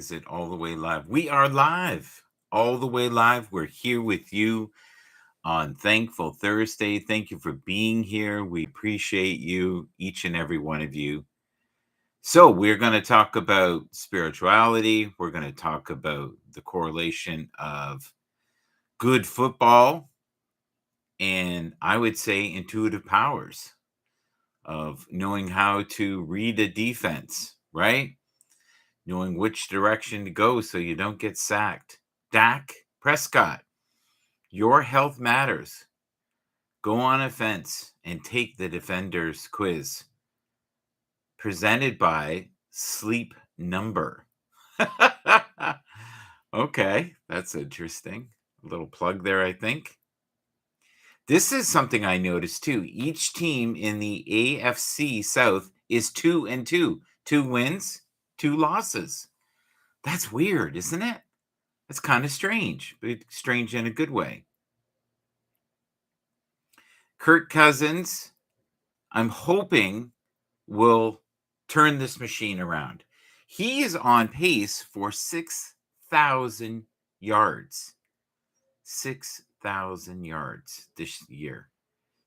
Is it all the way live? We are live, all the way live. We're here with you on Thankful Thursday. Thank you for being here. We appreciate you, each and every one of you. So, we're going to talk about spirituality. We're going to talk about the correlation of good football and I would say intuitive powers of knowing how to read a defense, right? Knowing which direction to go so you don't get sacked. Dak Prescott, your health matters. Go on offense and take the defender's quiz. Presented by Sleep Number. Okay, that's interesting. A little plug there, I think. This is something I noticed too. Each team in the AFC South is 2-2. 2 wins, 2 losses. That's weird, isn't it? That's kind of strange, but strange in a good way. Kirk Cousins, I'm hoping, will turn this machine around. He is on pace for 6,000 yards. 6,000 yards this year,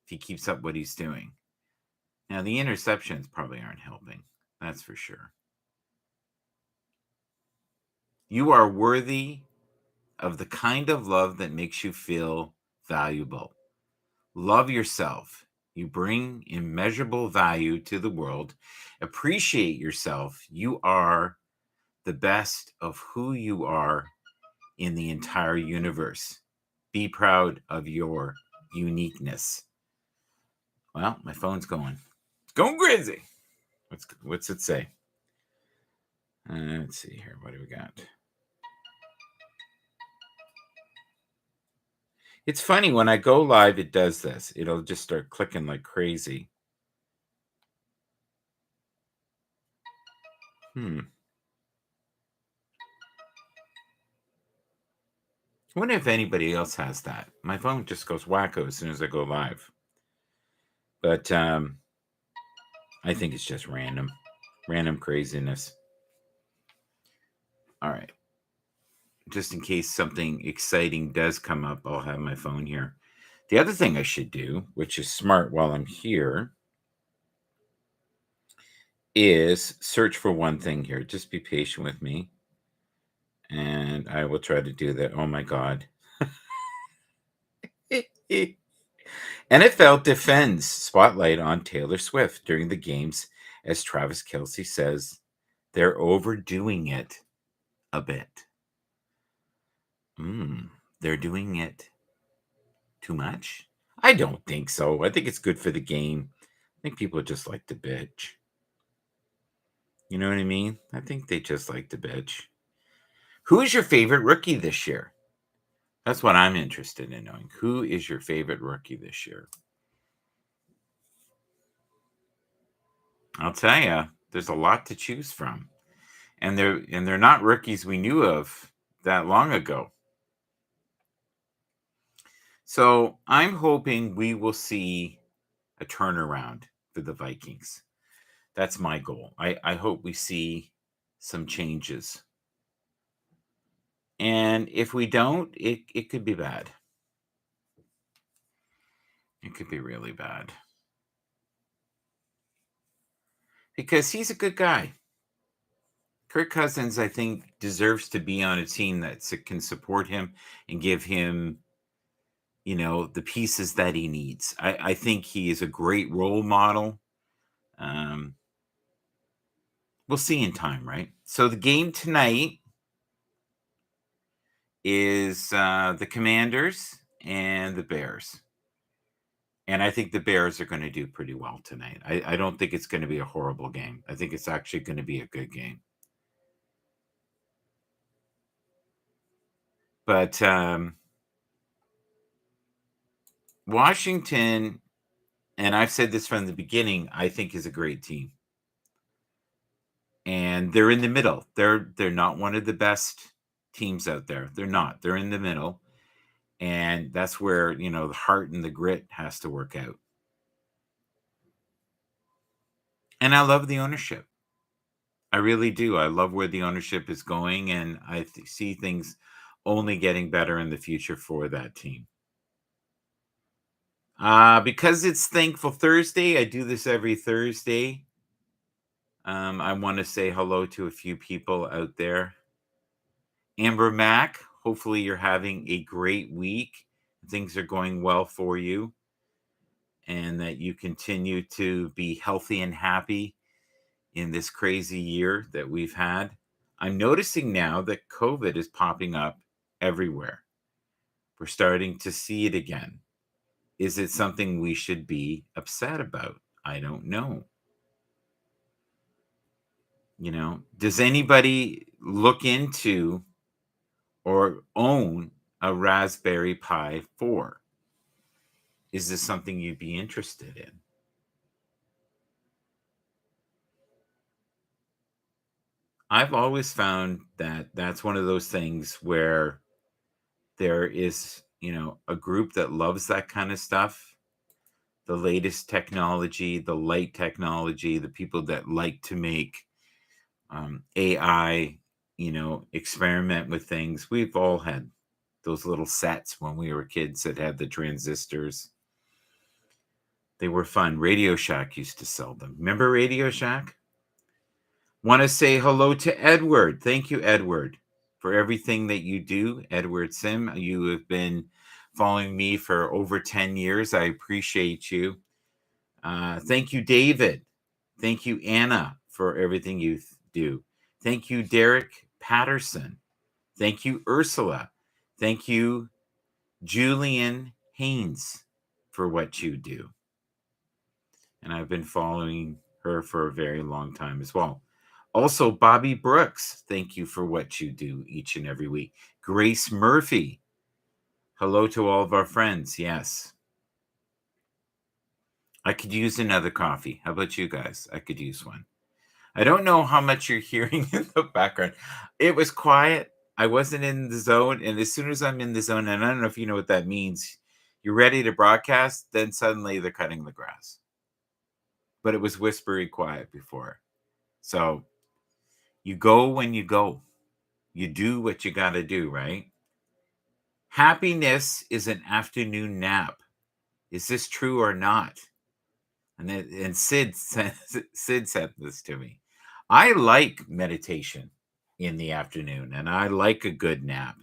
if he keeps up what he's doing. Now, the interceptions probably aren't helping. That's for sure. You are worthy of the kind of love that makes you feel valuable. Love yourself. You bring immeasurable value to the world. Appreciate yourself. You are the best of who you are in the entire universe. Be proud of your uniqueness. Well, my phone's going. It's going crazy. What's it say? Let's see here. What do we got? It's funny, when I go live, it does this. It'll just start clicking like crazy. I wonder if anybody else has that. My phone just goes wacko as soon as I go live. But I think it's just random craziness. All right. Just in case something exciting does come up, I'll have my phone here. The other thing I should do, which is smart while I'm here, is search for one thing here. Just be patient with me. And I will try to do that. Oh my God. NFL defends spotlight on Taylor Swift during the games as Travis Kelce says they're overdoing it a bit. They're doing it too much? I don't think so. I think it's good for the game. I think people just like to bitch. You know what I mean? I think they just like to bitch. Who is your favorite rookie this year? That's what I'm interested in knowing. Who is your favorite rookie this year? I'll tell you, there's a lot to choose from. And they're not rookies we knew of that long ago. So I'm hoping we will see a turnaround for the Vikings. That's my goal. I hope we see some changes. And if we don't, it could be bad. It could be really bad. Because he's a good guy. Kirk Cousins, I think, deserves to be on a team that can support him and give him, the pieces that he needs. I think he is a great role model. We'll see in time, right? So the game tonight is the Commanders and the Bears. And I think the Bears are going to do pretty well tonight. I don't think it's going to be a horrible game. I think it's actually going to be a good game. But Washington, and I've said this from the beginning, I think is a great team. And they're in the middle. They're not one of the best teams out there. They're not. They're in the middle. And that's where, the heart and the grit has to work out. And I love the ownership. I really do. I love where the ownership is going, and I see things only getting better in the future for that team. Because it's Thankful Thursday, I do this every Thursday. I want to say hello to a few people out there. Amber Mack, hopefully you're having a great week. Things are going well for you, and that you continue to be healthy and happy in this crazy year that we've had. I'm noticing now that COVID is popping up everywhere. We're starting to see it again. Is it something we should be upset about? I don't know. Does anybody look into or own a Raspberry Pi 4? Is this something you'd be interested in? I've always found that that's one of those things where there is, a group that loves that kind of stuff, the latest technology, the light technology, the people that like to make AI, experiment with things. We've all had those little sets when we were kids that had the transistors. They were fun. Radio Shack used to sell them. Remember Radio Shack? Want to say hello to Edward. Thank you, Edward, for everything that you do. Edward Sim, you have been following me for over 10 years. I appreciate you. Thank you, David. Thank you, Anna, for everything you do. Thank you, Derek Patterson. Thank you, Ursula. Thank you, Julian Haynes, for what you do. And I've been following her for a very long time as well. Also, Bobby Brooks, thank you for what you do each and every week. Grace Murphy, hello to all of our friends. Yes. I could use another coffee. How about you guys? I could use one. I don't know how much you're hearing in the background. It was quiet. I wasn't in the zone. And as soon as I'm in the zone, and I don't know if you know what that means, you're ready to broadcast, then suddenly they're cutting the grass. But it was whispery quiet before. So you go when you go. You do what you got to do, right? Happiness is an afternoon nap. Is this true or not? And Sid said this to me. I like meditation in the afternoon, and I like a good nap.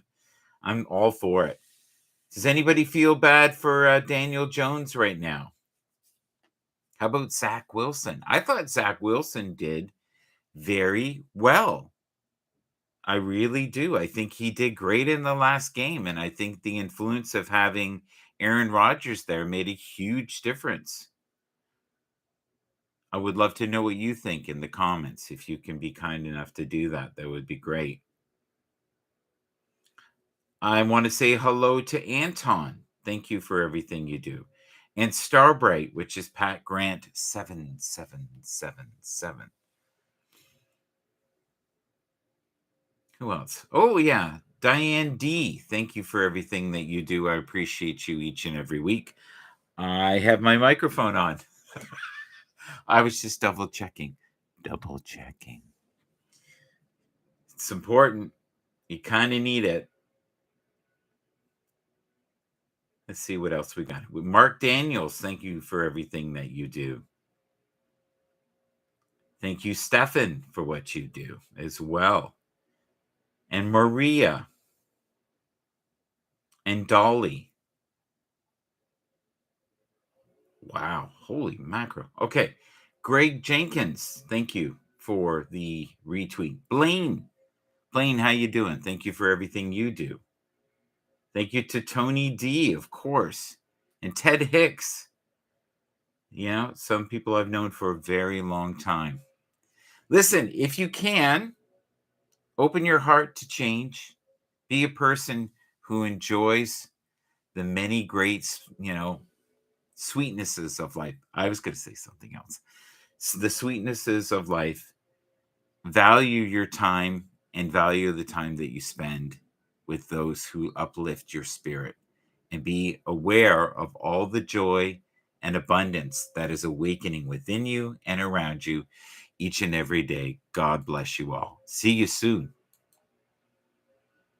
I'm all for it. Does anybody feel bad for Daniel Jones right now? How about Zach Wilson? I thought Zach Wilson did very well. I really do. I think he did great in the last game, and I think the influence of having Aaron Rodgers there made a huge difference. I would love to know what you think in the comments. If you can be kind enough to do that, that would be great. I want to say hello to Anton. Thank you for everything you do. And Starbright, which is Pat Grant 7777. Who else? Oh, yeah. Diane D. Thank you for everything that you do. I appreciate you each and every week. I have my microphone on. I was just double checking. Double checking. It's important. You kind of need it. Let's see what else we got. Mark Daniels, thank you for everything that you do. Thank you, Stefan, for what you do as well. And Maria. And Dolly. Wow. Holy mackerel. Okay. Greg Jenkins, thank you for the retweet. Blaine, how you doing? Thank you for everything you do. Thank you to Tony D, of course, and Ted Hicks. Some people I've known for a very long time. Listen, if you can, open your heart to change. Be a person who enjoys the many great, sweetnesses of life. I was going to say something else. The sweetnesses of life. Value your time and value the time that you spend with those who uplift your spirit, and be aware of all the joy and abundance that is awakening within you and around you each and every day. God bless you all. See you soon.